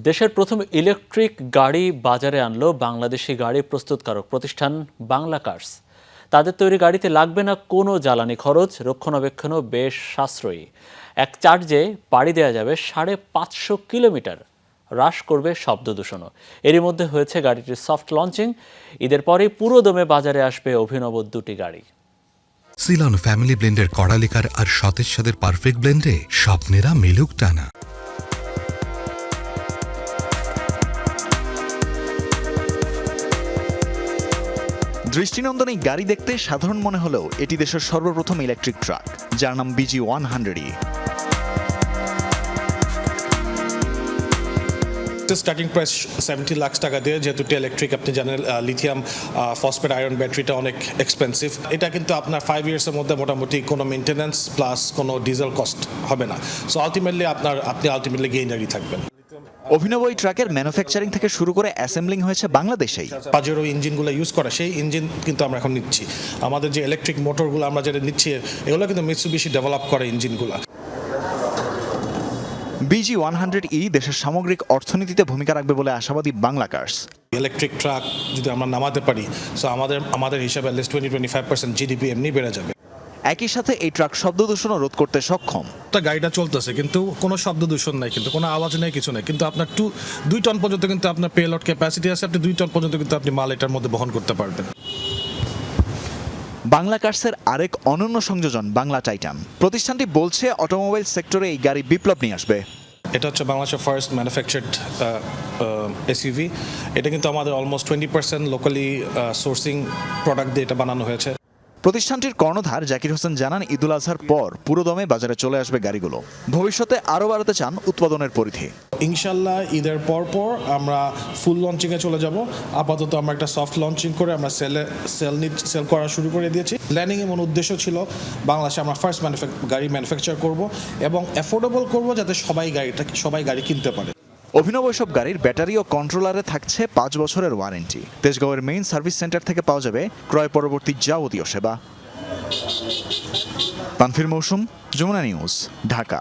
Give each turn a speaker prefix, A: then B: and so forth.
A: দেশের প্রথম ইলেকট্রিক গাড়ি বাজারে আনলো বাংলাদেশি গাড়ি প্রস্তুতকারক প্রতিষ্ঠান বাংলা কার্স। তাদের তৈরি গাড়িতে লাগবে না কোনো জ্বালানি খরচ, রক্ষণাবেক্ষণও বেশ সাশ্রয়ী। এক চার্জে পাড়ি দেওয়া যাবে 550 কিলোমিটার, হ্রাস করবে শব্দ দূষণও। এরই মধ্যে হয়েছে গাড়িটির সফট লঞ্চিং। ঈদের পরেই পুরো দমে বাজারে আসবে অভিনব দুটি গাড়ি।
B: সিলন ফ্যামিলি ব্লেন্ডের কড়ালিকার আর সতেজ স্বাদের পারফেক্ট ব্লেন্ডে স্বপ্নেরা মেলুক টানা।
C: দৃষ্টিনন্দন এই গাড়ি দেখতে সাধারণ মনে হলেও এটি দেশের সর্বপ্রথম ইলেকট্রিক ট্রাক, যার নাম BG100E।
D: স্টার্টিং প্রাইস 70 লাখ টাকা দিয়ে, যেহেতু ইলেকট্রিক আপনি জানেন লিথিয়াম ফসফেট আয়রন ব্যাটারিটা অনেক এক্সপেন্সিভ। এটা কিন্তু আপনার 5 ইয়ার্সের মধ্যে মোটামুটি কোনো মেনটেন্যান্স প্লাস কোনো ডিজেল কস্ট হবে না। সো আলটিমেটলি আপনি আলটিমেটলি গেইনারই থাকবেন।
C: অভিনব এই ট্রাকের ম্যানুফ্যাকচারিং থেকে শুরু করে অ্যাসেম্বলিং হয়েছে বাংলাদেশেই।
D: পাজেরো ইঞ্জিনগুলো ইউজ করা, সেই ইঞ্জিন কিন্তু আমরা এখন নিচ্ছি। আমাদের যে ইলেকট্রিক মোটরগুলো আমরা যেটা নিচ্ছি, এগুলো কিন্তু মিৎসুবিশি ডেভেলপ করে ইঞ্জিনগুলো।
C: BG100E দেশের সামগ্রিক অর্থনীতিতে ভূমিকা রাখবে বলে আশাবাদী বাংলা কার্স।
D: ইলেকট্রিক ট্রাক যদি আমরা নামাতে পারি, সো আমাদের হিসাবে অ্যাটলিস্ট 20-25% জিডিপি এমনি বেড়ে যাবে।
C: একই সাথে এই ট্রাক শব্দ দূষণও রোধ করতে সক্ষম।
D: গাড়িটা চলতেছে কিন্তু কোনো শব্দ দূষণ নাই, কিন্তু কোনো আওয়াজ নেই, কিছু নেই, কিন্তু আপনার 2 টন পর্যন্ত কিন্তু আপনার পেলোড ক্যাপাসিটি আছে। আপনি 2 টন পর্যন্ত কিন্তু আপনি মাল এটার মধ্যে বহন করতে পারবেন।
C: বাংলা কার্সের আরেক অনন্য সংযোজন বাংলা টাইটান। প্রতিষ্ঠানটি বলছে অটোমোবাইল সেক্টরে এই গাড়ি বিপ্লব নিয়ে আসবে।
D: এটা হচ্ছে বাংলাদেশের ফার্স্ট ম্যানুফ্যাকচার্ড এসইউভি। এটা কিন্তু আমাদের অলমোস্ট 20% লোকালি সোর্সিং প্রোডাক্ট দিয়ে এটা বানানো হয়েছে।
C: প্রতিষ্ঠানটির কর্ণধার জাকির হোসেন জানান, ঈদুল আজহার পর পুরোদমে বাজারে চলে আসবে গাড়িগুলো। ভবিষ্যতে আরও বাড়াতে চান উৎপাদনের পরিধি।
D: ইনশাল্লাহ ঈদের পর আমরা ফুল লঞ্চিংয়ে চলে যাব। আপাতত আমরা একটা সফট লঞ্চিং করে আমরা সেল করা শুরু করে দিয়েছি। প্ল্যানিং এমন উদ্দেশ্য ছিল বাংলাদেশে আমরা ফার্স্ট গাড়ি ম্যানুফ্যাকচার করব এবং অ্যাফোর্ডেবল করব, যাতে সবাই গাড়ি কিনতে পারে।
C: অভিনব এসব গাড়ির ব্যাটারি ও কন্ট্রোলারে থাকছে 5 বছরের ওয়ারেন্টি। তেজগাঁওয়ের মেইন সার্ভিস সেন্টার থেকে পাওয়া যাবে ক্রয় পরবর্তী যাবতীয় সেবা। তানফির মৌসুম, যমুনা নিউজ, ঢাকা।